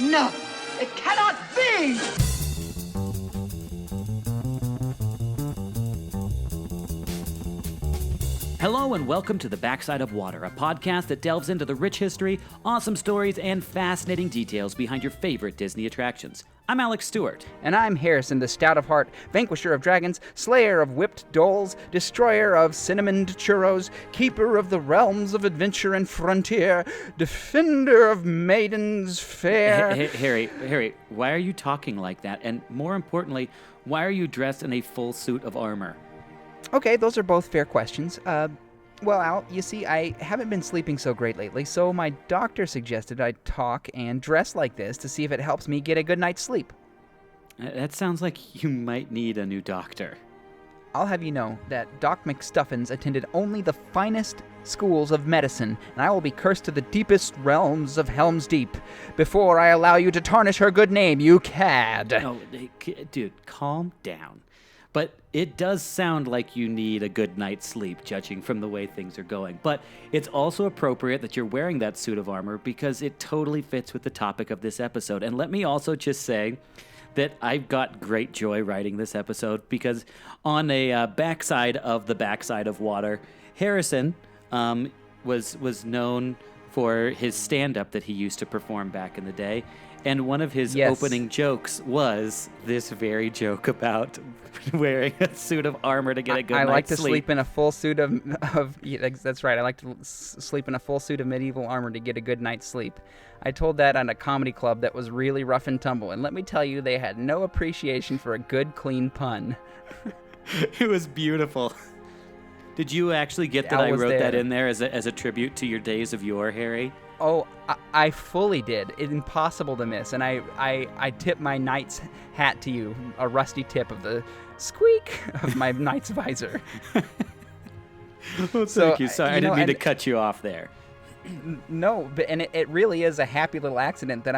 No, it cannot be! Hello and welcome to The Backside of Water, a podcast that delves into the rich history, awesome stories, and fascinating details behind your favorite Disney attractions. I'm Alex Stewart. And I'm Harrison, the stout of heart, vanquisher of dragons, slayer of whipped dolls, destroyer of cinnamoned churros, keeper of the realms of adventure and frontier, defender of maidens fair. Harry, why are you talking like that? And more importantly, why are you dressed in a full suit of armor? Okay, those are both fair questions. Well, Al, you see, I haven't been sleeping so great lately, so my doctor suggested I talk and dress like this to see if it helps me get a good night's sleep. That sounds like you might need a new doctor. I'll have you know that Doc McStuffins attended only the finest schools of medicine, and I will be cursed to the deepest realms of Helm's Deep before I allow you to tarnish her good name, you cad. Oh, dude, calm down. But it does sound like you need a good night's sleep, judging from the way things are going. But it's also appropriate that you're wearing that suit of armor because it totally fits with the topic of this episode. And let me also just say that I've got great joy writing this episode because on a backside of water, Harrison was known for his stand-up that he used to perform back in the day. And one of his opening jokes was this very joke about wearing a suit of armor to get a good night's sleep. I like to sleep in a full suit of that's right. I like to sleep in a full suit of medieval armor to get a good night's sleep. I told that on a comedy club that was really rough and tumble, and let me tell you, they had no appreciation for a good, clean pun. It was beautiful. Did you actually get that I wrote that in there as a tribute to your days of yore, Harry? Oh, I fully did. It's impossible to miss. And I tip my knight's hat to you, a rusty tip of the squeak of my knight's visor. Well, thank you. Sorry, I didn't mean to cut you off there. No, but it really is a happy little accident that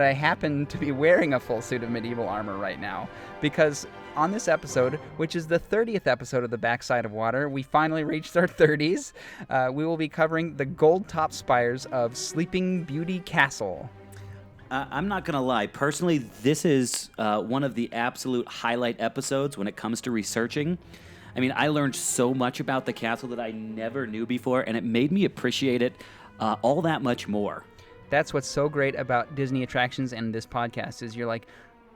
I happen to be wearing a full suit of medieval armor right now, because on this episode, which is the 30th episode of The Backside of Water, we finally reached our 30s. We will be covering the gold-top spires of Sleeping Beauty Castle. I'm not going to lie. Personally, this is one of the absolute highlight episodes when it comes to researching. I mean, I learned so much about the castle that I never knew before, and it made me appreciate it all that much more. That's what's so great about Disney attractions and this podcast is you're like,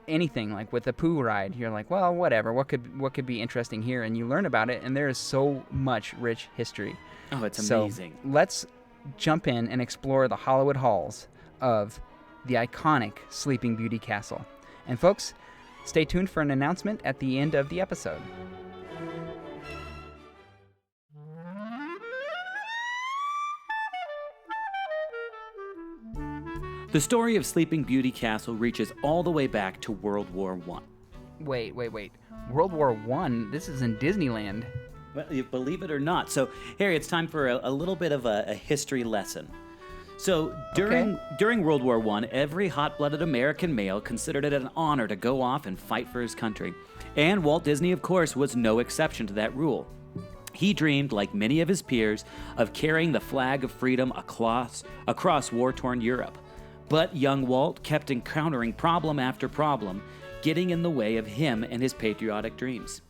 anything like with a Pooh ride, you're like, well, whatever, what could be interesting here, and you learn about it, and there is so much rich history. Oh, it's amazing. So let's jump in and explore the Hollywood halls of the iconic Sleeping Beauty Castle. And folks, stay tuned for an announcement at the end of the episode. The story of Sleeping Beauty Castle reaches all the way back to World War I. Wait. World War I? This is in Disneyland. Well, you believe it or not. So, Harry, it's time for a little bit of a history lesson. So, during World War I, every hot-blooded American male considered it an honor to go off and fight for his country. And Walt Disney, of course, was no exception to that rule. He dreamed, like many of his peers, of carrying the flag of freedom across war-torn Europe. But young Walt kept encountering problem after problem, getting in the way of him and his patriotic dreams.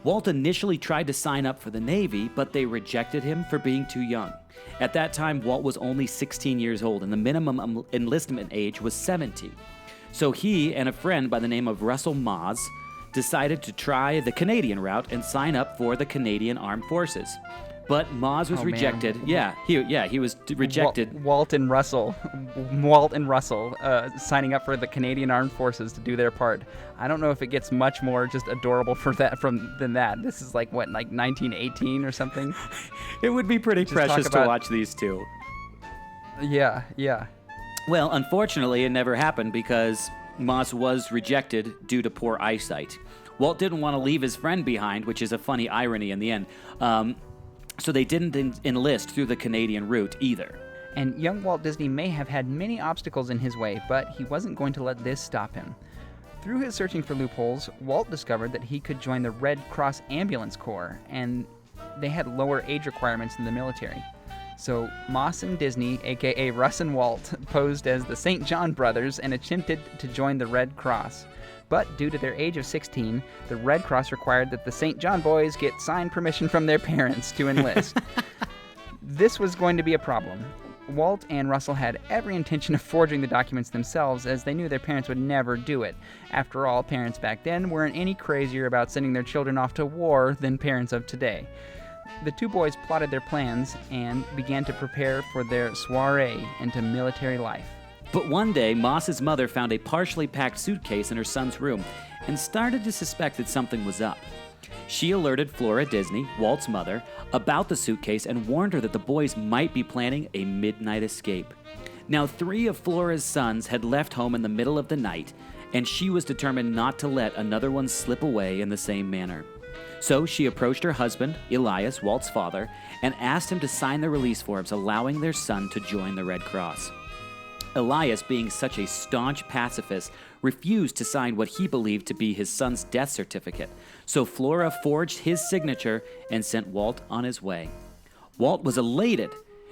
Walt initially tried to sign up for the Navy, but they rejected him for being too young. At that time, Walt was only 16 years old, and the minimum enlistment age was 70. So he and a friend by the name of Russell Moss decided to try the Canadian route and sign up for the Canadian Armed Forces. But Moss was rejected. Man. He was rejected. Walt and Russell signing up for the Canadian Armed Forces to do their part. I don't know if it gets much more just adorable than that. This is like 1918 or something? It would be pretty precious to watch these two. Yeah. Well, unfortunately, it never happened because Moss was rejected due to poor eyesight. Walt didn't want to leave his friend behind, which is a funny irony in the end. So they didn't enlist through the Canadian route either. And young Walt Disney may have had many obstacles in his way, but he wasn't going to let this stop him. Through his searching for loopholes, Walt discovered that he could join the Red Cross Ambulance Corps, and they had lower age requirements than the military. So Moss and Disney, a.k.a. Russ and Walt, posed as the St. John brothers and attempted to join the Red Cross. But due to their age of 16, the Red Cross required that the St. John boys get signed permission from their parents to enlist. This was going to be a problem. Walt and Russell had every intention of forging the documents themselves, as they knew their parents would never do it. After all, parents back then weren't any crazier about sending their children off to war than parents of today. The two boys plotted their plans and began to prepare for their soiree into military life. But one day, Moss's mother found a partially packed suitcase in her son's room and started to suspect that something was up. She alerted Flora Disney, Walt's mother, about the suitcase and warned her that the boys might be planning a midnight escape. Now, 3 of Flora's sons had left home in the middle of the night, and she was determined not to let another one slip away in the same manner. So she approached her husband, Elias, Walt's father, and asked him to sign the release forms allowing their son to join the Red Cross. Elias, being such a staunch pacifist, refused to sign what he believed to be his son's death certificate, so Flora forged his signature and sent Walt on his way. Walt was elated.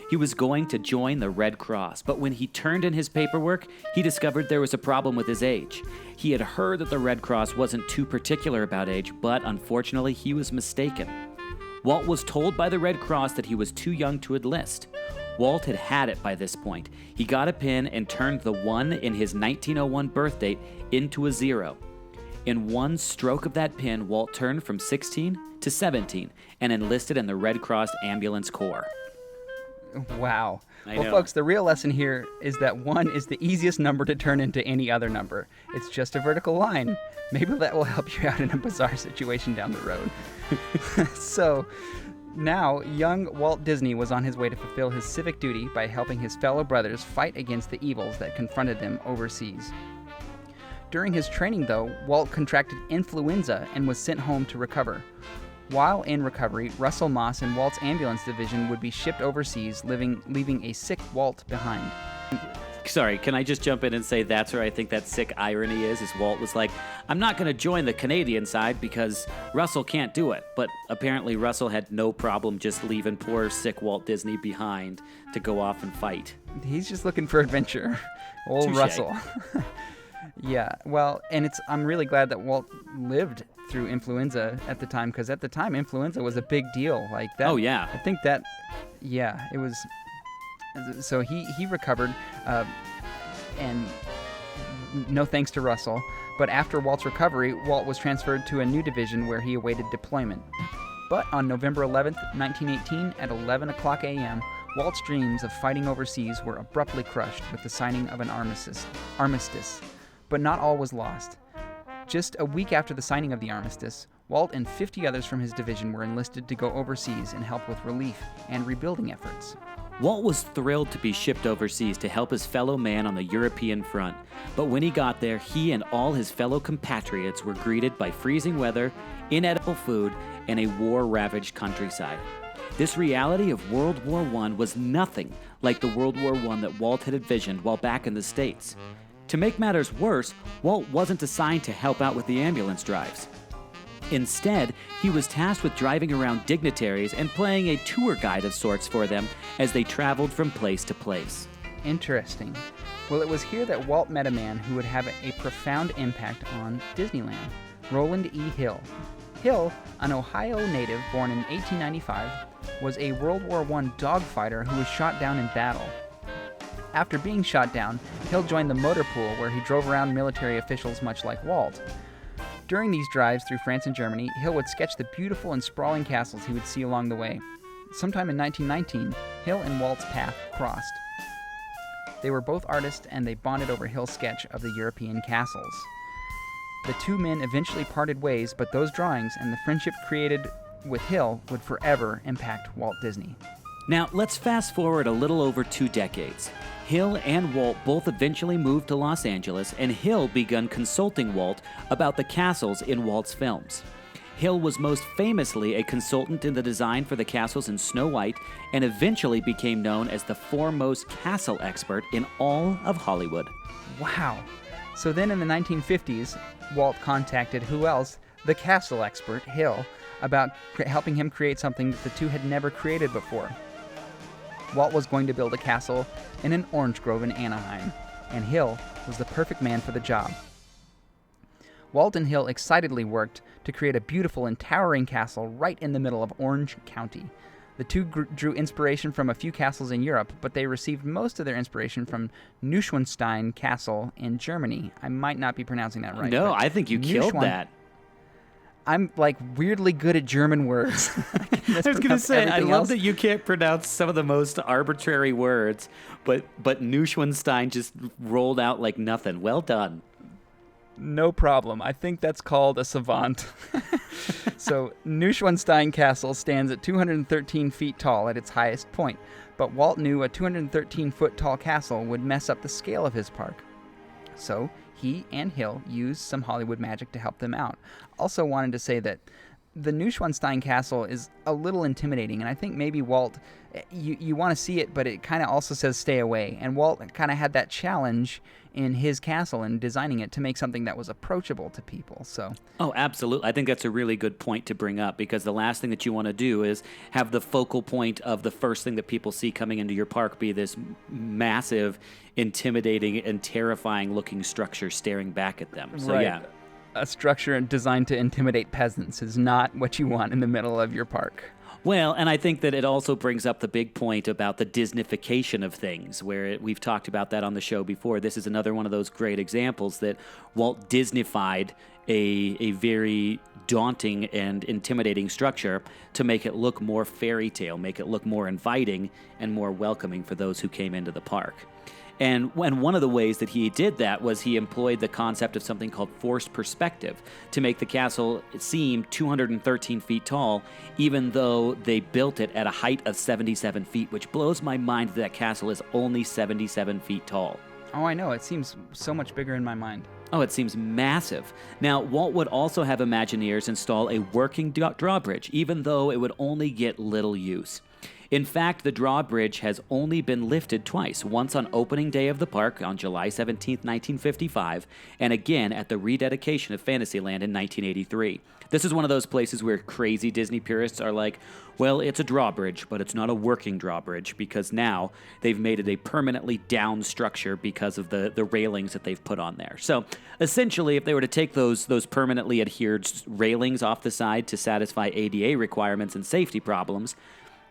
He was going to join the Red Cross, but when he turned in his paperwork, he discovered there was a problem with his age. He had heard that the Red Cross wasn't too particular about age, but unfortunately he was mistaken. Walt was told by the Red Cross that he was too young to enlist. Walt had it by this point. He got a pin and turned the 1 in his 1901 birth date into a 0. In one stroke of that pin, Walt turned from 16 to 17 and enlisted in the Red Cross Ambulance Corps. Wow. I Well, know. folks, the real lesson here is that 1 is the easiest number to turn into any other number. It's just a vertical line. Maybe that will help you out in a bizarre situation down the road. So, now, young Walt Disney was on his way to fulfill his civic duty by helping his fellow brothers fight against the evils that confronted them overseas. During his training, though, Walt contracted influenza and was sent home to recover. While in recovery, Russell Moss and Walt's ambulance division would be shipped overseas, leaving a sick Walt behind. Sorry, can I just jump in and say that's where I think that sick irony is Walt was like, I'm not going to join the Canadian side because Russell can't do it. But apparently Russell had no problem just leaving poor sick Walt Disney behind to go off and fight. He's just looking for adventure. Old Touché. Russell. Yeah, well, and I'm really glad that Walt lived through influenza at the time, because at the time influenza was a big deal. Like that. Oh, yeah. I think that, yeah, it was. So he recovered, and no thanks to Russell. But after Walt's recovery, Walt was transferred to a new division where he awaited deployment. But on November 11th, 1918, at 11 o'clock a.m., Walt's dreams of fighting overseas were abruptly crushed with the signing of an armistice. But not all was lost. Just a week after the signing of the armistice, Walt and 50 others from his division were enlisted to go overseas and help with relief and rebuilding efforts. Walt was thrilled to be shipped overseas to help his fellow man on the European front, but when he got there, he and all his fellow compatriots were greeted by freezing weather, inedible food, and a war-ravaged countryside. This reality of World War I was nothing like the World War I that Walt had envisioned while back in the States. To make matters worse, Walt wasn't assigned to help out with the ambulance drives. Instead, he was tasked with driving around dignitaries and playing a tour guide of sorts for them as they traveled from place to place. Interesting. Well, it was here that Walt met a man who would have a profound impact on Disneyland, Roland E. Hill. Hill, an Ohio native born in 1895, was a World War I dogfighter who was shot down in battle. After being shot down, Hill joined the motor pool where he drove around military officials much like Walt. During these drives through France and Germany, Hill would sketch the beautiful and sprawling castles he would see along the way. Sometime in 1919, Hill and Walt's path crossed. They were both artists, and they bonded over Hill's sketch of the European castles. The two men eventually parted ways, but those drawings and the friendship created with Hill would forever impact Walt Disney. Now, let's fast forward a little over 2 decades. Hill and Walt both eventually moved to Los Angeles, and Hill began consulting Walt about the castles in Walt's films. Hill was most famously a consultant in the design for the castles in Snow White, and eventually became known as the foremost castle expert in all of Hollywood. Wow. So then in the 1950s, Walt contacted who else? The castle expert, Hill, about helping him create something that the two had never created before. Walt was going to build a castle in an orange grove in Anaheim, and Hill was the perfect man for the job. Walt and Hill excitedly worked to create a beautiful and towering castle right in the middle of Orange County. The two drew inspiration from a few castles in Europe, but they received most of their inspiration from Neuschwanstein Castle in Germany. I might not be pronouncing that right. No, I think you killed that. I'm like weirdly good at German words. I was going to say, I love that you can't pronounce some of the most arbitrary words, but Neuschwanstein just rolled out like nothing. Well done. No problem. I think that's called a savant. So, Neuschwanstein Castle stands at 213 feet tall at its highest point, but Walt knew a 213-foot tall castle would mess up the scale of his park. So, he and Hill used some Hollywood magic to help them out. Also wanted to say that the Neuschwanstein Castle is a little intimidating, and I think maybe Walt, you want to see it, but it kind of also says stay away. And Walt kind of had that challenge in his castle and designing it to make something that was approachable to people. So, oh, absolutely. I think that's a really good point to bring up, because the last thing that you want to do is have the focal point of the first thing that people see coming into your park be this massive, intimidating, and terrifying looking structure staring back at them. So, right. Yeah. A structure designed to intimidate peasants is not what you want in the middle of your park. Well, and I think that it also brings up the big point about the Disneyfication of things, where we've talked about that on the show before. This is another one of those great examples that Walt Disneyfied a very daunting and intimidating structure to make it look more fairy tale, make it look more inviting and more welcoming for those who came into the park. And one of the ways that he did that was he employed the concept of something called forced perspective to make the castle seem 213 feet tall, even though they built it at a height of 77 feet, which blows my mind that castle is only 77 feet tall. Oh, I know. It seems so much bigger in my mind. Oh, it seems massive. Now, Walt would also have Imagineers install a working drawbridge, even though it would only get little use. In fact, the drawbridge has only been lifted twice, once on opening day of the park on July 17, 1955, and again at the rededication of Fantasyland in 1983. This is one of those places where crazy Disney purists are like, well, it's a drawbridge, but it's not a working drawbridge, because now they've made it a permanently down structure because of the railings that they've put on there. So essentially, if they were to take those permanently adhered railings off the side to satisfy ADA requirements and safety problems,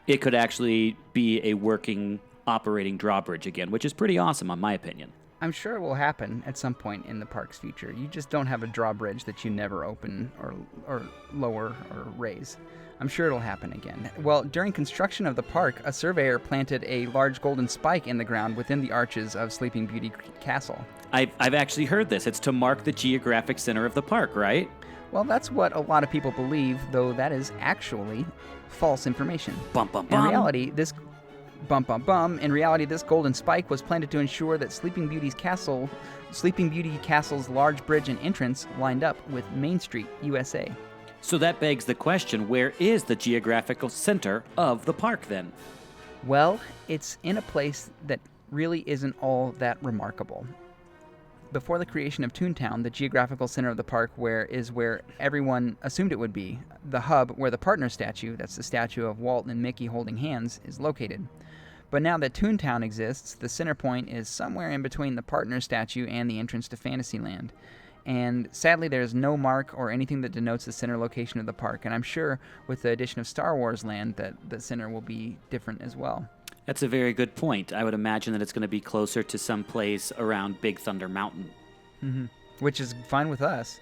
it could actually be a working, operating drawbridge again, which is pretty awesome, in my opinion. I'm sure it will happen at some point in the park's future. You just don't have a drawbridge that you never open or lower or raise. I'm sure it'll happen again. Well, during construction of the park, a surveyor planted a large golden spike in the ground within the arches of Sleeping Beauty Castle. I've actually heard this. It's to mark the geographic center of the park, right? Well, that's what a lot of people believe, though that is actually false information. Bum, bum, bum. In reality, this golden spike was planted to ensure that Sleeping Beauty Castle's large bridge and entrance lined up with Main Street, USA. So that begs the question, where is the geographical center of the park then? Well, it's in a place that really isn't all that remarkable. Before the creation of Toontown, the geographical center of the park is where everyone assumed it would be, the hub where the partner statue, that's the statue of Walt and Mickey holding hands, is located. But now that Toontown exists, the center point is somewhere in between the partner statue and the entrance to Fantasyland. And sadly, there's no mark or anything that denotes the center location of the park, and I'm sure with the addition of Star Wars Land that the center will be different as well. That's a very good point. I would imagine that it's going to be closer to some place around Big Thunder Mountain. Mm-hmm. Which is fine with us.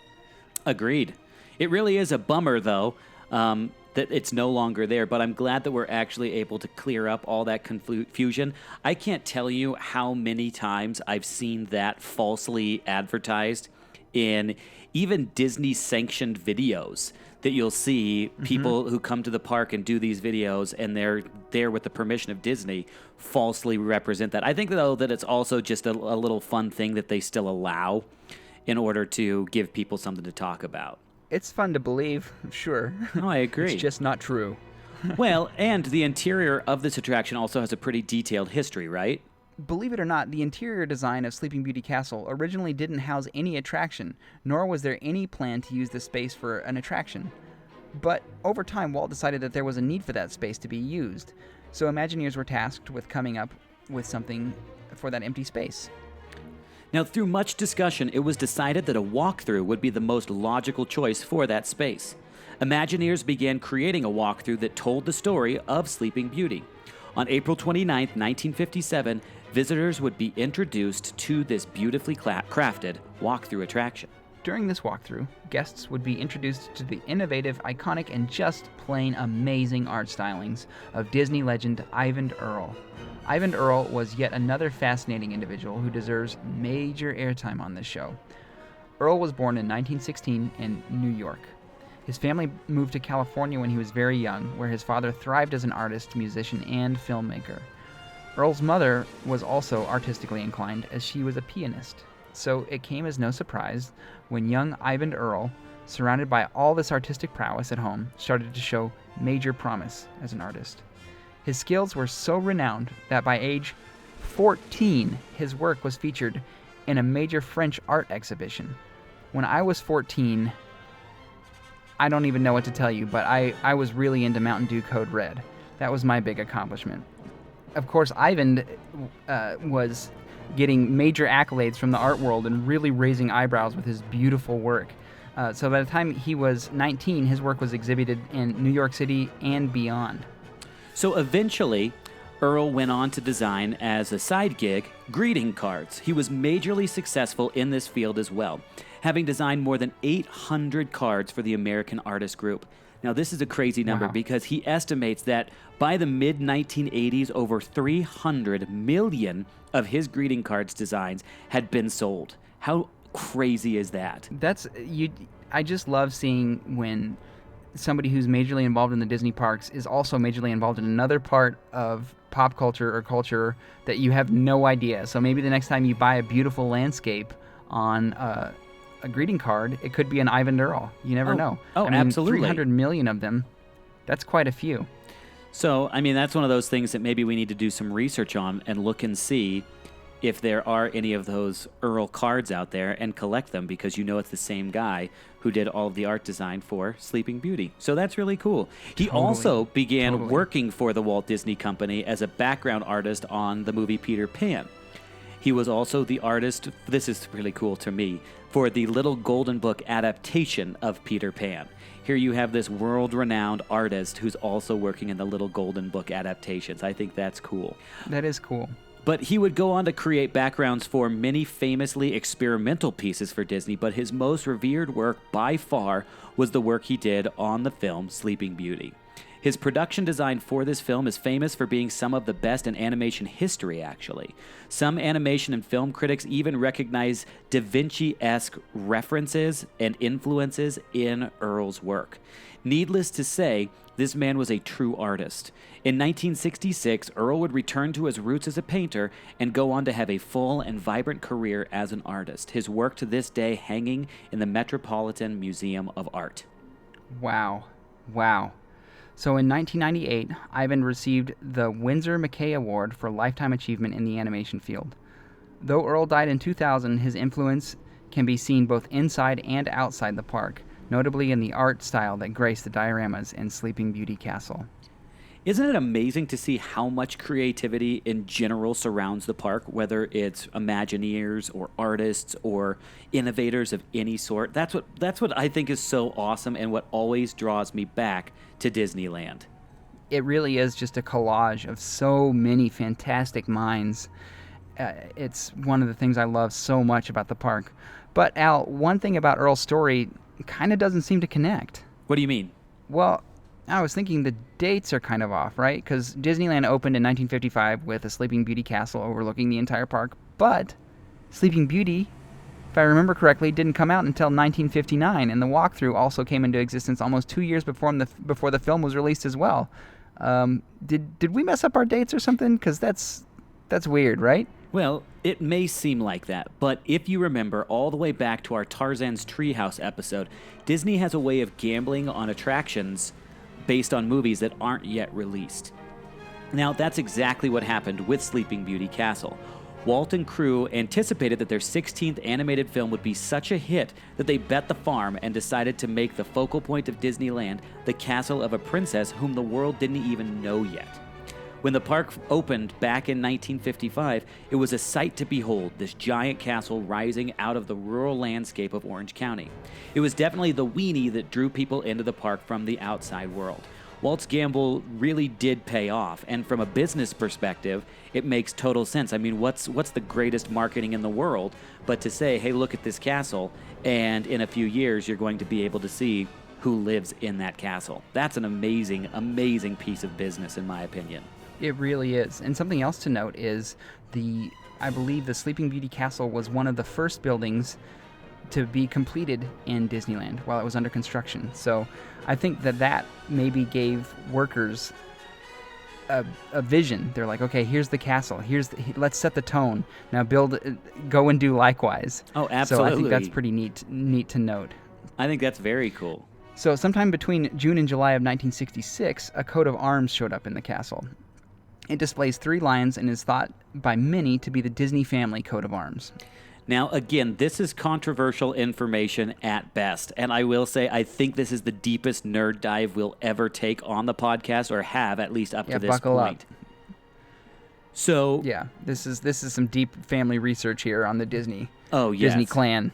Agreed. It really is a bummer, though, that it's no longer there, but I'm glad that we're actually able to clear up all that confusion. I can't tell you how many times I've seen that falsely advertised in even Disney-sanctioned videos that you'll see people who come to the park and do these videos, and they're there with the permission of Disney, falsely represent that. I think, though, that it's also just a little fun thing that they still allow in order to give people something to talk about. It's fun to believe, sure. No, I agree. It's just not true. Well, and the interior of this attraction also has a pretty detailed history, right? Believe it or not, the interior design of Sleeping Beauty Castle originally didn't house any attraction, nor was there any plan to use the space for an attraction. But over time, Walt decided that there was a need for that space to be used. So Imagineers were tasked with coming up with something for that empty space. Now, through much discussion, it was decided that a walkthrough would be the most logical choice for that space. Imagineers began creating a walkthrough that told the story of Sleeping Beauty. On April 29, 1957, visitors would be introduced to this beautifully crafted walkthrough attraction. During this walkthrough, guests would be introduced to the innovative, iconic, and just plain amazing art stylings of Disney legend Ivan Earl. Ivan Earl was yet another fascinating individual who deserves major airtime on this show. Earl was born in 1916 in New York. His family moved to California when he was very young, where his father thrived as an artist, musician, and filmmaker. Earl's mother was also artistically inclined, as she was a pianist. So it came as no surprise when young Ivan Earl, surrounded by all this artistic prowess at home, started to show major promise as an artist. His skills were so renowned that by age 14, his work was featured in a major French art exhibition. When I was 14, I don't even know what to tell you, but I was really into Mountain Dew Code Red. That was my big accomplishment. Of course, Ivan was getting major accolades from the art world and really raising eyebrows with his beautiful work. So by the time he was 19, his work was exhibited in New York City and beyond. So eventually, Earl went on to design, as a side gig, greeting cards. He was majorly successful in this field as well, having designed more than 800 cards for the American Artist Group. Now, this is a crazy number because he estimates that by the mid-1980s, over 300 million of his greeting cards designs had been sold. How crazy is that? I just love seeing when somebody who's majorly involved in the Disney parks is also majorly involved in another part of pop culture or culture that you have no idea. So maybe the next time you buy a beautiful landscape on a greeting card, it could be an Ivan Earl. You never know. Oh, I mean, absolutely. 300 million of them, that's quite a few. So, I mean, that's one of those things that maybe we need to do some research on and look and see if there are any of those Earl cards out there and collect them, because you know it's the same guy who did all of the art design for Sleeping Beauty. So that's really cool. He also began working for the Walt Disney Company as a background artist on the movie Peter Pan. He was also the artist, this is really cool to me, for the Little Golden Book adaptation of Peter Pan. Here you have this world-renowned artist who's also working in the Little Golden Book adaptations. I think that's cool. That is cool. But he would go on to create backgrounds for many famously experimental pieces for Disney, but his most revered work by far was the work he did on the film Sleeping Beauty. His production design for this film is famous for being some of the best in animation history, actually. Some animation and film critics even recognize Da Vinci-esque references and influences in Earl's work. Needless to say, this man was a true artist. In 1966, Earl would return to his roots as a painter and go on to have a full and vibrant career as an artist, his work to this day hanging in the Metropolitan Museum of Art. Wow. So in 1998, Ivan received the Winsor McKay Award for Lifetime Achievement in the animation field. Though Earl died in 2000, his influence can be seen both inside and outside the park, notably in the art style that graced the dioramas in Sleeping Beauty Castle. Isn't it amazing to see how much creativity in general surrounds the park, whether it's Imagineers or artists or innovators of any sort? That's what I think is so awesome and what always draws me back to Disneyland. It really is just a collage of so many fantastic minds. It's one of the things I love so much about the park. But Al, one thing about Earl's story kind of doesn't seem to connect. What do you mean? Well, I was thinking the dates are kind of off, right? Because Disneyland opened in 1955 with a Sleeping Beauty castle overlooking the entire park, but Sleeping Beauty, if I remember correctly, didn't come out until 1959, and the walkthrough also came into existence almost 2 years before the film was released as well. Did we mess up our dates or something? Because that's weird, right? Well, it may seem like that, but if you remember all the way back to our Tarzan's Treehouse episode, Disney has a way of gambling on attractions based on movies that aren't yet released. Now, that's exactly what happened with Sleeping Beauty Castle. Walt and crew anticipated that their 16th animated film would be such a hit that they bet the farm and decided to make the focal point of Disneyland the castle of a princess whom the world didn't even know yet. When the park opened back in 1955, it was a sight to behold, this giant castle rising out of the rural landscape of Orange County. It was definitely the weenie that drew people into the park from the outside world. Walt's gamble really did pay off, and from a business perspective, it makes total sense. I mean, what's the greatest marketing in the world but to say, hey, look at this castle, and in a few years, you're going to be able to see who lives in that castle. That's an amazing, amazing piece of business, in my opinion. It really is. And something else to note is I believe the Sleeping Beauty Castle was one of the first buildings to be completed in Disneyland while it was under construction. So I think that maybe gave workers a vision. They're like, okay, here's the castle. Let's set the tone. Now go and do likewise. Oh, absolutely. So I think that's pretty neat to note. I think that's very cool. So sometime between June and July of 1966, a coat of arms showed up in the castle. It displays 3 lions and is thought by many to be the Disney family coat of arms. Now, again, this is controversial information at best, and I will say I think this is the deepest nerd dive we'll ever take on the podcast, or have at least up to this buckle point. Up. So, yeah, this is some deep family research here on the Disney. Oh, yes. Disney clan.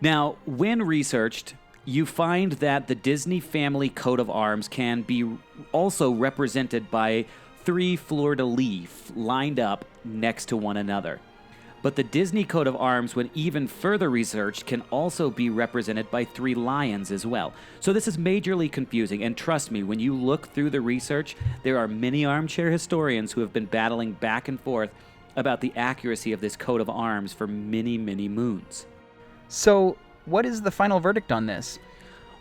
Now, when researched, you find that the Disney family coat of arms can be also represented by 3 fleur-de-lis lined up next to one another. But the Disney coat of arms, when even further researched, can also be represented by 3 lions as well. So this is majorly confusing, and trust me, when you look through the research, there are many armchair historians who have been battling back and forth about the accuracy of this coat of arms for many, many moons. So, what is the final verdict on this?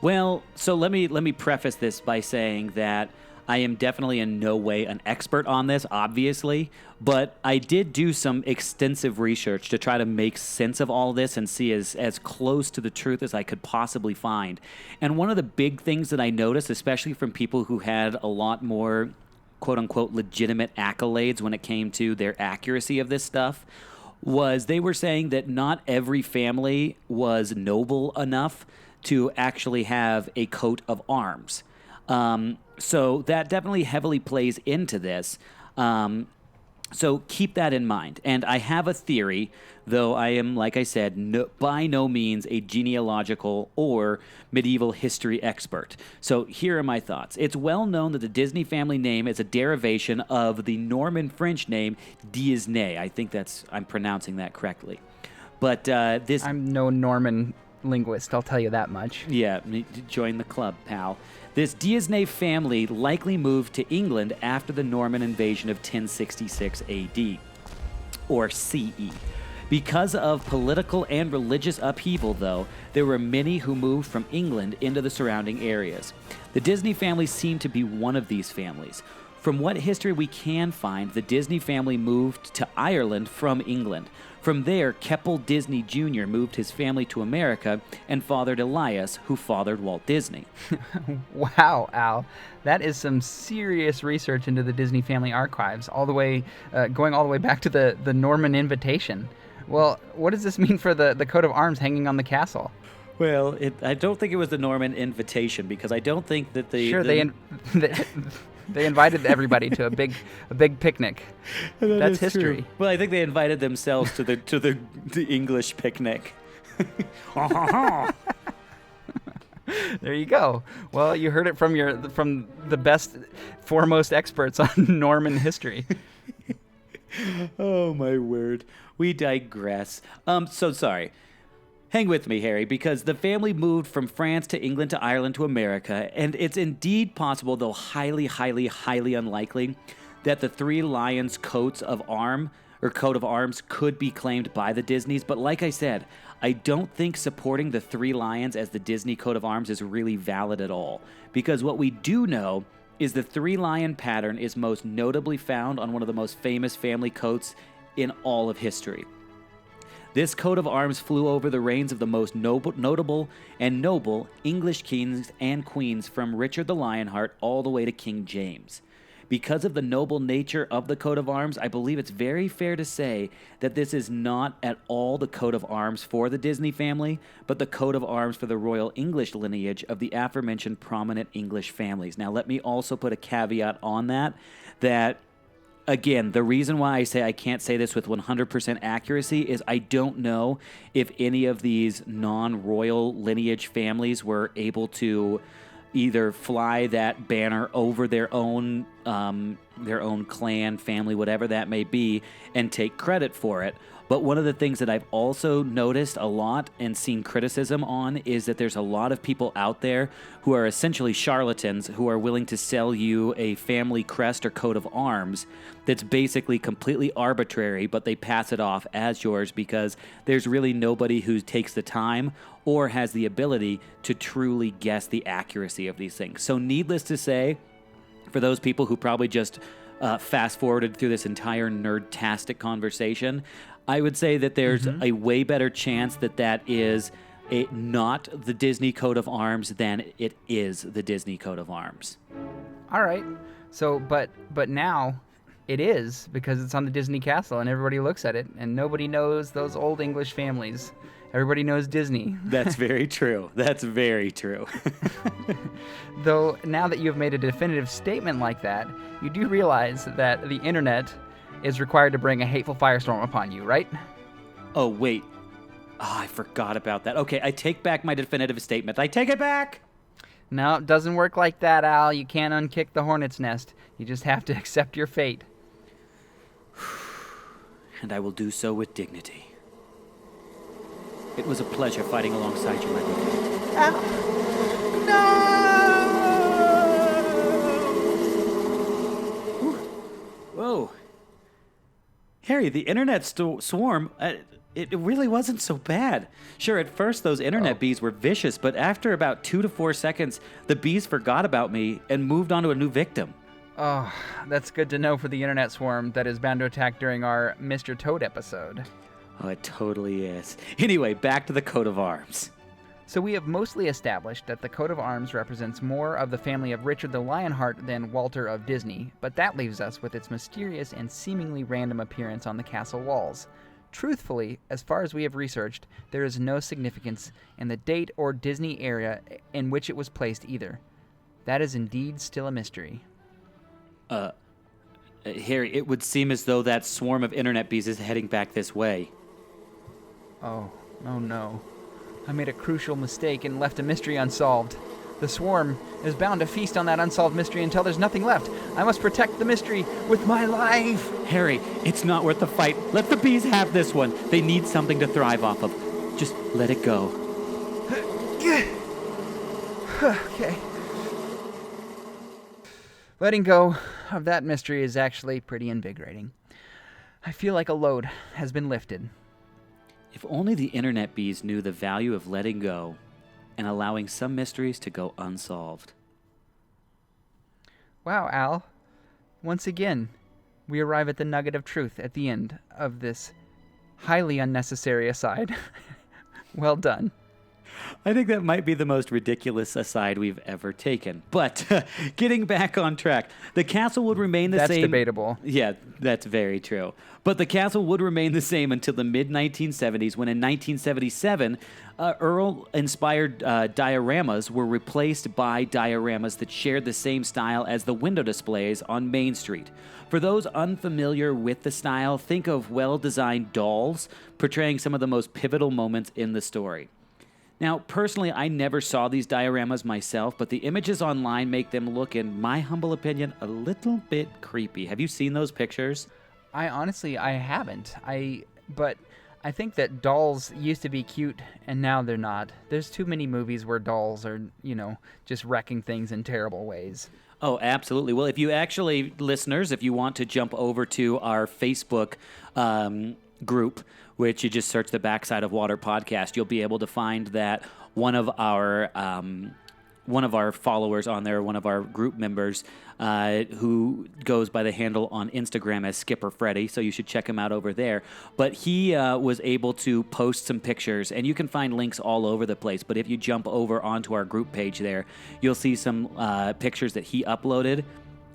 Well, so let me preface this by saying that I am definitely in no way an expert on this, obviously, but I did do some extensive research to try to make sense of all this and see as close to the truth as I could possibly find. And one of the big things that I noticed, especially from people who had a lot more quote-unquote legitimate accolades when it came to their accuracy of this stuff, was they were saying that not every family was noble enough to actually have a coat of arms. So that definitely heavily plays into this. So keep that in mind. And I have a theory, though I am, like I said, by no means a genealogical or medieval history expert. So here are my thoughts. It's well known that the Disney family name is a derivation of the Norman French name Disney. I think I'm pronouncing that correctly. But I'm no Norman linguist, I'll tell you that much. Yeah, join the club, pal. This Disney family likely moved to England after the Norman invasion of 1066 AD, or CE. Because of political and religious upheaval, though, there were many who moved from England into the surrounding areas. The Disney family seemed to be one of these families. From what history we can find, the Disney family moved to Ireland from England. From there, Keppel Disney Jr. moved his family to America and fathered Elias, who fathered Walt Disney. Wow, Al. That is some serious research into the Disney family archives, going all the way back to the Norman invitation. Well, what does this mean for the coat of arms hanging on the castle? Well, I don't think it was the Norman invitation, because I don't think that they invited everybody to a big picnic. That's history. True. Well, I think they invited themselves to the English picnic. There you go. Well, you heard it from the best, foremost experts on Norman history. Oh my word. We digress. So sorry. Hang with me, Harry, because the family moved from France to England to Ireland to America, and it's indeed possible, though highly, highly, highly unlikely, that the 3 lions' coat of arms could be claimed by the Disneys. But like I said, I don't think supporting the 3 lions as the Disney coat of arms is really valid at all, because what we do know is the 3 lion pattern is most notably found on one of the most famous family coats in all of history. This coat of arms flew over the reigns of the most notable and noble English kings and queens, from Richard the Lionheart all the way to King James. Because of the noble nature of the coat of arms, I believe it's very fair to say that this is not at all the coat of arms for the Disney family, but the coat of arms for the royal English lineage of the aforementioned prominent English families. Now, let me also put a caveat on that again, the reason why I say I can't say this with 100% accuracy is I don't know if any of these non-royal lineage families were able to either fly that banner over their own clan, family, whatever that may be, and take credit for it. But one of the things that I've also noticed a lot and seen criticism on is that there's a lot of people out there who are essentially charlatans who are willing to sell you a family crest or coat of arms that's basically completely arbitrary, but they pass it off as yours because there's really nobody who takes the time or has the ability to truly guess the accuracy of these things. So needless to say, for those people who probably just fast-forwarded through this entire nerd-tastic conversation, I would say that there's a way better chance that that is not the Disney coat of arms than it is the Disney coat of arms. All right. So, but now it is because it's on the Disney castle and everybody looks at it and nobody knows those old English families. Everybody knows Disney. That's very true. That's very true. Though now that you have made a definitive statement like that, you do realize that the internet is required to bring a hateful firestorm upon you, right? Oh, wait. I forgot about that. Okay, I take back my definitive statement. I take it back! No, it doesn't work like that, Al. You can't unkick the hornet's nest. You just have to accept your fate. And I will do so with dignity. It was a pleasure fighting alongside you, my brother. Al! No! Whoa. Harry, the internet swarm, it really wasn't so bad. Sure, at first those internet bees were vicious, but after about 2 to 4 seconds, the bees forgot about me and moved on to a new victim. Oh, that's good to know for the internet swarm that is bound to attack during our Mr. Toad episode. Oh, it totally is. Anyway, back to the coat of arms. So we have mostly established that the coat of arms represents more of the family of Richard the Lionheart than Walter of Disney, but that leaves us with its mysterious and seemingly random appearance on the castle walls. Truthfully, as far as we have researched, there is no significance in the date or Disney area in which it was placed either. That is indeed still a mystery. Harry, it would seem as though that swarm of internet bees is heading back this way. Oh no. I made a crucial mistake and left a mystery unsolved. The swarm is bound to feast on that unsolved mystery until there's nothing left. I must protect the mystery with my life. Harry, it's not worth the fight. Let the bees have this one. They need something to thrive off of. Just let it go. Okay. Letting go of that mystery is actually pretty invigorating. I feel like a load has been lifted. If only the internet bees knew the value of letting go and allowing some mysteries to go unsolved. Wow, Al. Once again, we arrive at the nugget of truth at the end of this highly unnecessary aside. Well done. I think that might be the most ridiculous aside we've ever taken. But getting back on track, the castle would remain the same. That's debatable. Yeah, that's very true. But the castle would remain the same until the mid-1970s, when in 1977, Earl-inspired dioramas were replaced by dioramas that shared the same style as the window displays on Main Street. For those unfamiliar with the style, think of well-designed dolls portraying some of the most pivotal moments in the story. Now, personally, I never saw these dioramas myself, but the images online make them look, in my humble opinion, a little bit creepy. Have you seen those pictures? I haven't. But I think that dolls used to be cute, and now they're not. There's too many movies where dolls are, just wrecking things in terrible ways. Oh, absolutely. Well, if you actually, listeners, if you want to jump over to our Facebook group, which you just search the Backside of Water podcast, you'll be able to find that one of our followers on there, one of our group members, who goes by the handle on Instagram as Skipper Freddy, so you should check him out over there. But he was able to post some pictures, and you can find links all over the place. But if you jump over onto our group page there, you'll see some pictures that he uploaded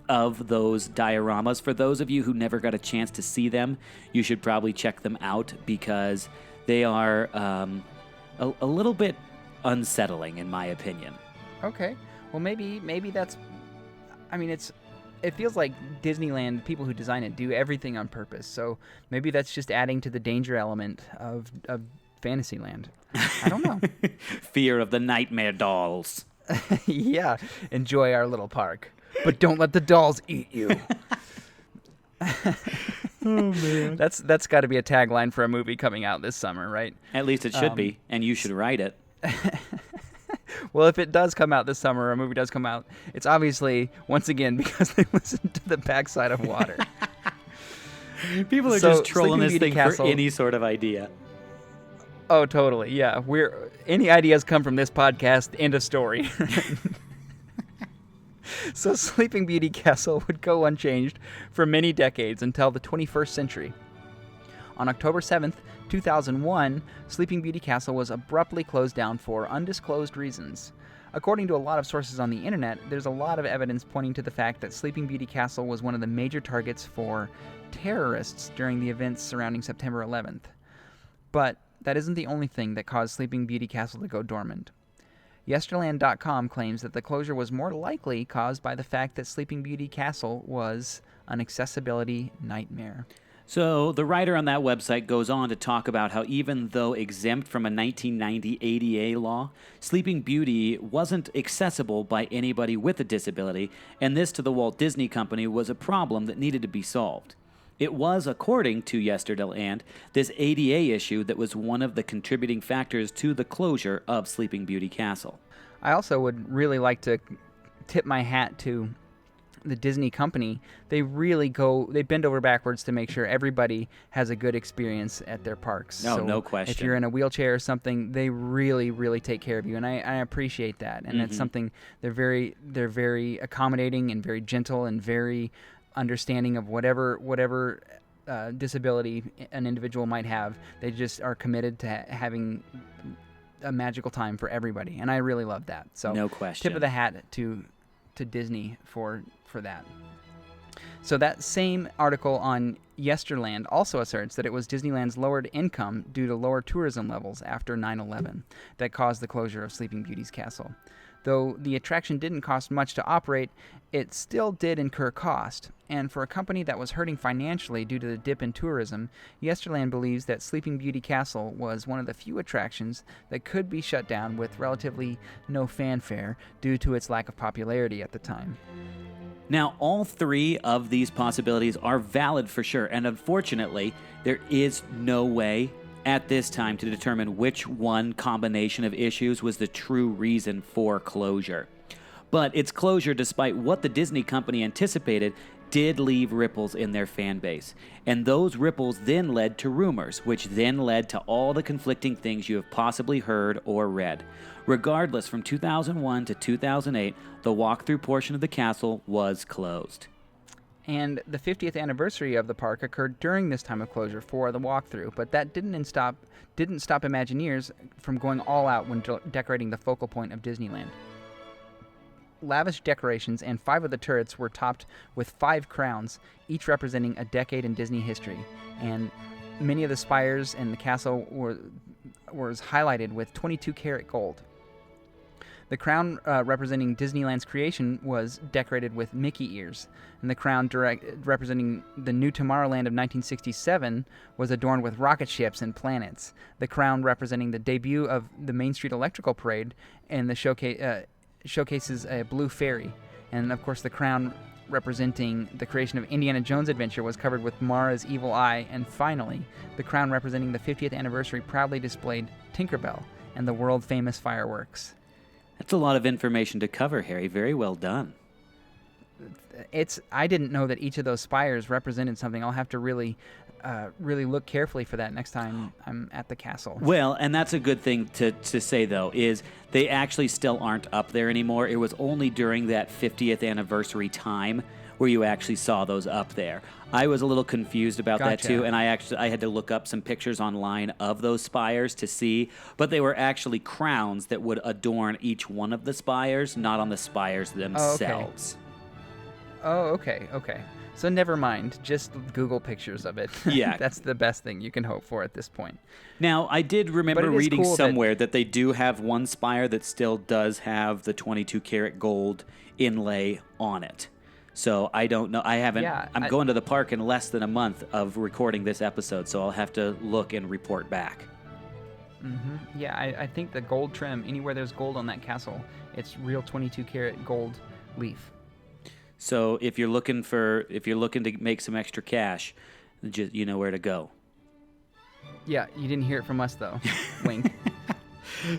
of those dioramas. For those of you who never got a chance to see them, you should probably check them out because they are a little bit unsettling, in my opinion. Okay. Well, maybe that's... I mean, it's it feels like Disneyland, people who design it, do everything on purpose. So maybe that's just adding to the danger element of Fantasyland. I don't know. Fear of the nightmare dolls. Yeah, enjoy our little park, but don't let the dolls eat you. Oh man, that's got to be a tagline for a movie coming out this summer, right? at least it should be, and you should write it. Well, if it does come out this summer, or a movie does come out, it's obviously, once again, because they listened to the backside of water. People are So, just trolling Sleeping this Beauty thing Castle- for any sort of idea. Oh, totally. Yeah, any ideas come from this podcast. End of story. So Sleeping Beauty Castle would go unchanged for many decades until the 21st century. On October 7th, 2001, Sleeping Beauty Castle was abruptly closed down for undisclosed reasons. According to a lot of sources on the internet, there's a lot of evidence pointing to the fact that Sleeping Beauty Castle was one of the major targets for terrorists during the events surrounding September 11th. But that isn't the only thing that caused Sleeping Beauty Castle to go dormant. Yesterland.com claims that the closure was more likely caused by the fact that Sleeping Beauty Castle was an accessibility nightmare. So the writer on that website goes on to talk about how even though exempt from a 1990 ADA law, Sleeping Beauty wasn't accessible by anybody with a disability, and this to the Walt Disney Company was a problem that needed to be solved. It was, according to Yesterland, this ADA issue that was one of the contributing factors to the closure of Sleeping Beauty Castle. I also would really like to tip my hat to the Disney company. They bend over backwards to make sure everybody has a good experience at their parks. No, So no question. If you're in a wheelchair or something, they really, really take care of you, and I appreciate that. And it's something they're very accommodating and very gentle and very understanding of whatever disability an individual might have. They just are committed to having a magical time for everybody, and I really love that. So No question. tip of the hat to Disney for that. So that same article on Yesterland also asserts that it was Disneyland's lowered income due to lower tourism levels after 9/11 that caused the closure of Sleeping Beauty's castle. Though the attraction didn't cost much to operate, it still did incur cost. And for a company that was hurting financially due to the dip in tourism, Yesterland believes that Sleeping Beauty Castle was one of the few attractions that could be shut down with relatively no fanfare due to its lack of popularity at the time. Now, all three of these possibilities are valid for sure, and unfortunately, there is no way at this time to determine which one combination of issues was the true reason for closure. But its closure, despite what the Disney company anticipated, did leave ripples in their fan base. And those ripples then led to rumors, which then led to all the conflicting things you have possibly heard or read. Regardless, from 2001 to 2008, the walkthrough portion of the castle was closed. And the 50th anniversary of the park occurred during this time of closure for the walkthrough, but that didn't stop Imagineers from going all out when decorating the focal point of Disneyland. Lavish decorations, and 5 of the turrets were topped with 5 crowns, each representing a decade in Disney history. And many of the spires in the castle was highlighted with 22-karat gold. The crown representing Disneyland's creation was decorated with Mickey ears, and the crown representing the new Tomorrowland of 1967 was adorned with rocket ships and planets. The crown representing the debut of the Main Street Electrical Parade and the showcases a blue fairy. And of course, the crown representing the creation of Indiana Jones Adventure was covered with Mara's evil eye. And finally, the crown representing the 50th anniversary proudly displayed Tinkerbell and the world-famous fireworks. That's a lot of information to cover, Harry. Very well done. I didn't know that each of those spires represented something. I'll have to really look carefully for that next time I'm at the castle. Well, and that's a good thing to say, though, is they actually still aren't up there anymore. It was only during that 50th anniversary time where you actually saw those up there. I was a little confused about that, too, and I had to look up some pictures online of those spires to see, but they were actually crowns that would adorn each one of the spires, not on the spires themselves. Oh, okay. So never mind. Just Google pictures of it. Yeah. That's the best thing you can hope for at this point. Now, I did remember But it is reading cool somewhere that they do have one spire that still does have the 22-karat gold inlay on it. So I don't know. I haven't. Yeah, I'm going to the park in less than a month of recording this episode, so I'll have to look and report back. Yeah, I think the gold trim, anywhere there's gold on that castle, it's real 22 karat gold leaf. So if you're looking to make some extra cash, just you know where to go. Yeah, you didn't hear it from us though. Wink.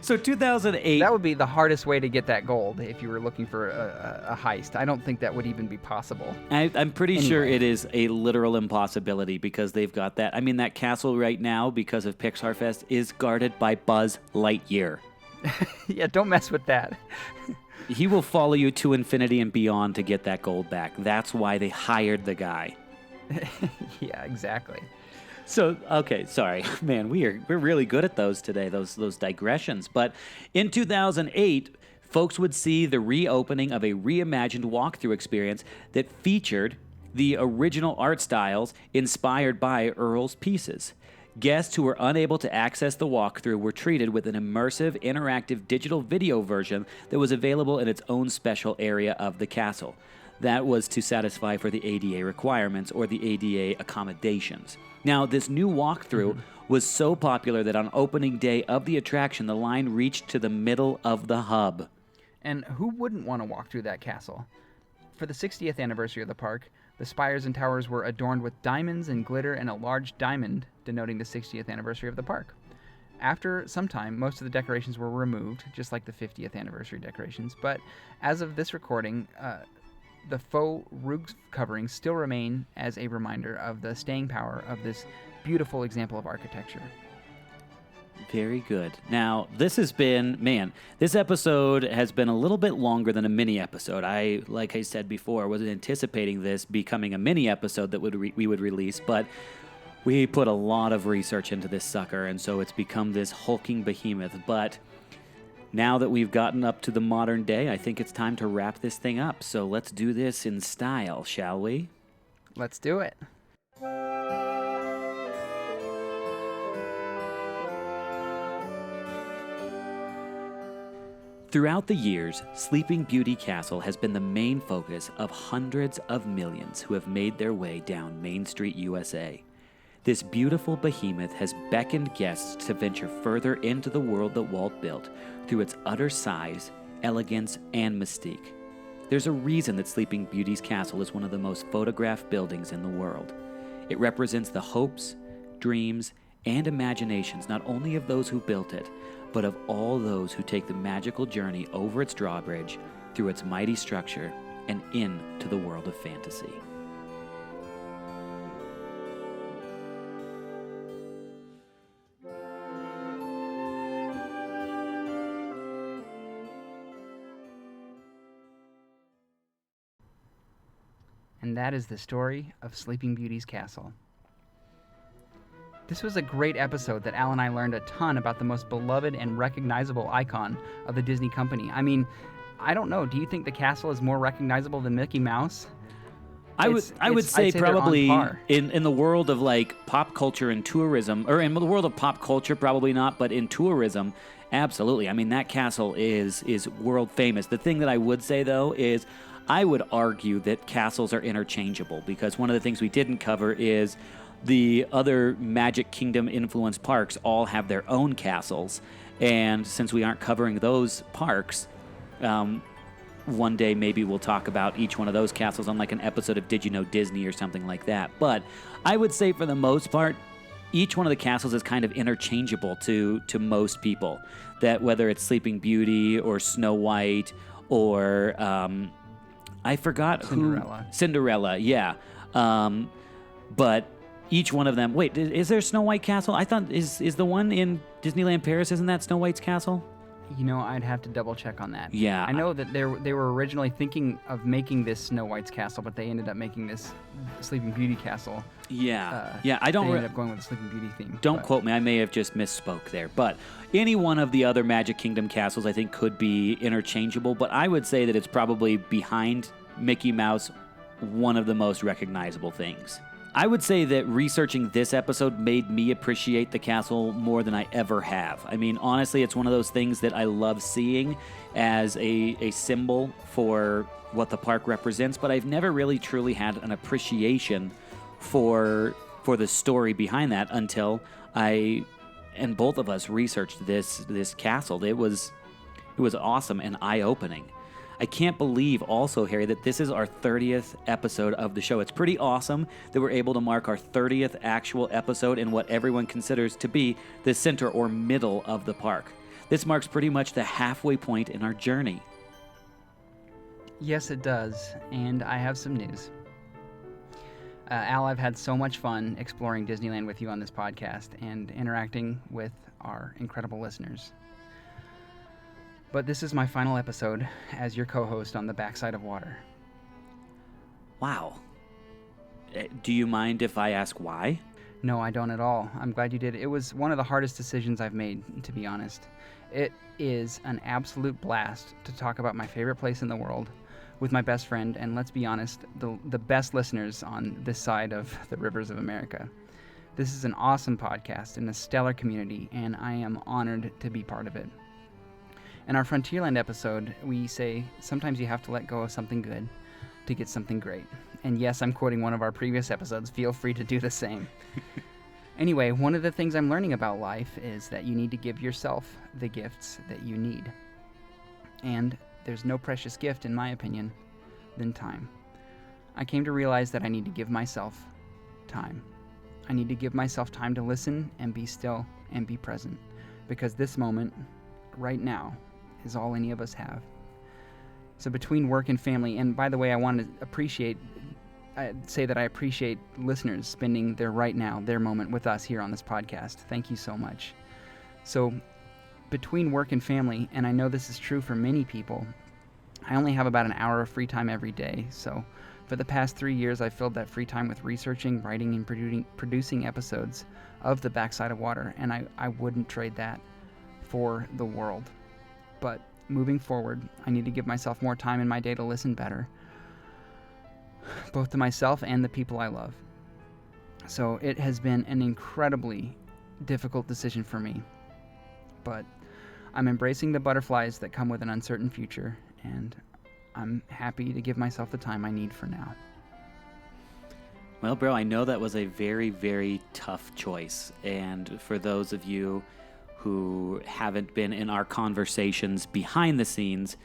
So 2008. That would be the hardest way to get that gold if you were looking for a heist. I don't think that would even be possible. I'm pretty sure it is a literal impossibility because they've got that. I mean, that castle right now, because of Pixar Fest, is guarded by Buzz Lightyear. Yeah, don't mess with that. He will follow you to infinity and beyond to get that gold back. That's why they hired the guy. Yeah, exactly. So, okay, sorry. Man, we're really good at those today, those digressions. But in 2008, folks would see the reopening of a reimagined walkthrough experience that featured the original art styles inspired by Earl's pieces. Guests who were unable to access the walkthrough were treated with an immersive, interactive digital video version that was available in its own special area of the castle. That was to satisfy for the ADA requirements or the ADA accommodations. Now, this new walkthrough was so popular that on opening day of the attraction, the line reached to the middle of the hub. And who wouldn't want to walk through that castle? For the 60th anniversary of the park, the spires and towers were adorned with diamonds and glitter and a large diamond denoting the 60th anniversary of the park. After some time, most of the decorations were removed, just like the 50th anniversary decorations, but as of this recording, the faux roof coverings still remain as a reminder of the staying power of this beautiful example of architecture. Very good. Now, this episode has been a little bit longer than a mini episode. Like I said before, wasn't anticipating this becoming a mini episode that we would release, but we put a lot of research into this sucker, and so it's become this hulking behemoth. But now that we've gotten up to the modern day, I think it's time to wrap this thing up. So let's do this in style, shall we? Let's do it. Throughout the years, Sleeping Beauty Castle has been the main focus of hundreds of millions who have made their way down Main Street, USA. This beautiful behemoth has beckoned guests to venture further into the world that Walt built through its utter size, elegance, and mystique. There's a reason that Sleeping Beauty's castle is one of the most photographed buildings in the world. It represents the hopes, dreams, and imaginations not only of those who built it, but of all those who take the magical journey over its drawbridge, through its mighty structure, and into the world of fantasy. And that is the story of Sleeping Beauty's castle. This was a great episode that Al and I learned a ton about the most beloved and recognizable icon of the Disney company. I mean, I don't know. Do you think the castle is more recognizable than Mickey Mouse? I would say probably in the world of like pop culture and tourism, or in the world of pop culture, probably not, but in tourism, absolutely. I mean, that castle is world famous. The thing that I would say, though, is I would argue that castles are interchangeable, because one of the things we didn't cover is the other Magic Kingdom influenced parks all have their own castles. And since we aren't covering those parks, one day maybe we'll talk about each one of those castles on like an episode of Did You Know Disney or something like that. But I would say for the most part, each one of the castles is kind of interchangeable to most people. That whether it's Sleeping Beauty or Snow White or I forgot Cinderella, yeah. But each one of them. Wait, is there Snow White Castle? I thought is the one in Disneyland Paris, isn't that Snow White's castle? You know, I'd have to double check on that. Yeah. I know that they were originally thinking of making this Snow White's castle, but they ended up making this Sleeping Beauty castle. Yeah. I don't. They ended up going with the Sleeping Beauty theme. Don't quote me. I may have just misspoke there. But any one of the other Magic Kingdom castles, I think, could be interchangeable. But I would say that it's probably behind Mickey Mouse one of the most recognizable things. I would say that researching this episode made me appreciate the castle more than I ever have. I mean, honestly, it's one of those things that I love seeing as a symbol for what the park represents, but I've never really truly had an appreciation for the story behind that until I and both of us researched this castle. It was awesome and eye-opening. I can't believe also, Harry, that this is our 30th episode of the show. It's pretty awesome that we're able to mark our 30th actual episode in what everyone considers to be the center or middle of the park. This marks pretty much the halfway point in our journey. Yes, it does, and I have some news. Al, I've had so much fun exploring Disneyland with you on this podcast and interacting with our incredible listeners. But this is my final episode as your co-host on the Backside of Water. Wow. Do you mind if I ask why? No, I don't at all. I'm glad you did. It was one of the hardest decisions I've made, to be honest. It is an absolute blast to talk about my favorite place in the world with my best friend, and let's be honest, the best listeners on this side of the rivers of America. This is an awesome podcast and a stellar community, and I am honored to be part of it. In our Frontierland episode, we say sometimes you have to let go of something good to get something great. And yes, I'm quoting one of our previous episodes. Feel free to do the same. Anyway, one of the things I'm learning about life is that you need to give yourself the gifts that you need. And there's no precious gift, in my opinion, than time. I came to realize that I need to give myself time. I need to give myself time to listen and be still and be present. Because this moment, right now, is all any of us have. So between work and family, and by the way, I want to say that I appreciate listeners spending their right now, their moment with us here on this podcast. Thank you so much. So between work and family, and I know this is true for many people, I only have about an hour of free time every day. So for the past 3 years, I've filled that free time with researching, writing, and producing episodes of The Backside of Water, and I wouldn't trade that for the world. But moving forward, I need to give myself more time in my day to listen better, both to myself and the people I love. So it has been an incredibly difficult decision for me, but I'm embracing the butterflies that come with an uncertain future, and I'm happy to give myself the time I need for now. Well, bro, I know that was a very, very tough choice, and for those of you who haven't been in our conversations behind the scenes,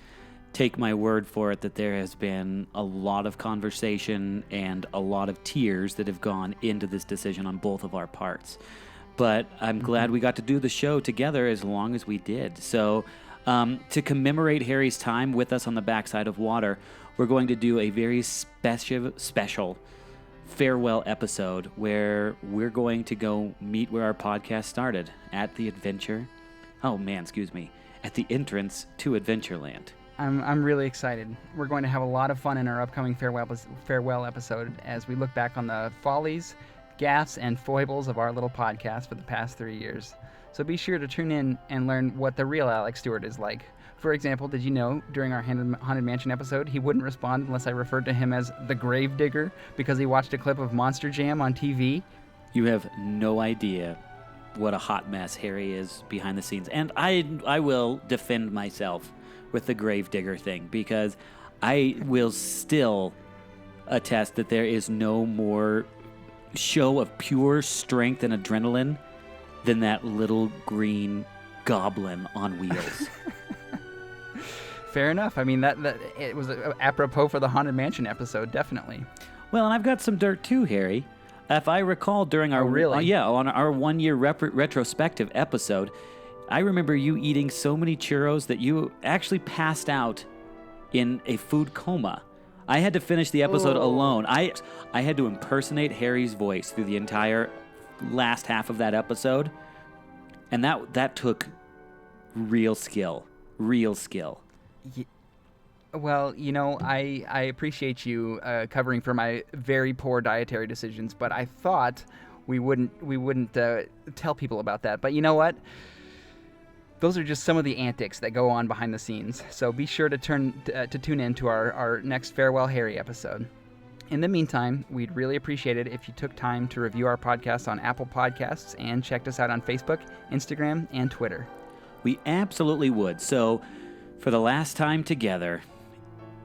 take my word for it that there has been a lot of conversation and a lot of tears that have gone into this decision on both of our parts. But I'm glad we got to do the show together as long as we did. So to commemorate Harry's time with us on the Backside of Water, we're going to do a very special farewell episode where we're going to go meet where our podcast started, at the entrance to Adventureland. I'm really excited. We're going to have a lot of fun in our upcoming farewell episode as we look back on the follies, gaffes, and foibles of our little podcast for the past 3 years. So be sure to tune in and learn what the real Alex Stewart is like. For example, did you know during our Haunted Mansion episode, he wouldn't respond unless I referred to him as the Gravedigger because he watched a clip of Monster Jam on TV? You have no idea what a hot mess Harry is behind the scenes. And I will defend myself with the Gravedigger thing because I will still attest that there is no more show of pure strength and adrenaline than that little green goblin on wheels. Fair enough. I mean, that it was apropos for the Haunted Mansion episode, definitely. Well, and I've got some dirt too, Harry. If I recall during our on our 1 year retrospective episode, I remember you eating so many churros that you actually passed out in a food coma. I had to finish the episode alone. I had to impersonate Harry's voice through the entire last half of that episode, and that took real skill. Well, you know, I appreciate you covering for my very poor dietary decisions, but I thought we wouldn't tell people about that. But you know what? Those are just some of the antics that go on behind the scenes. So be sure to tune in to our next Farewell Harry episode. In the meantime, we'd really appreciate it if you took time to review our podcast on Apple Podcasts and checked us out on Facebook, Instagram, and Twitter. We absolutely would. So, for the last time together,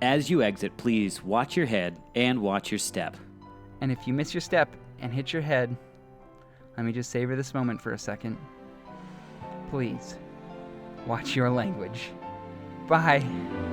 as you exit, please watch your head and watch your step. And if you miss your step and hit your head, let me just savor this moment for a second. Please, watch your language. Bye.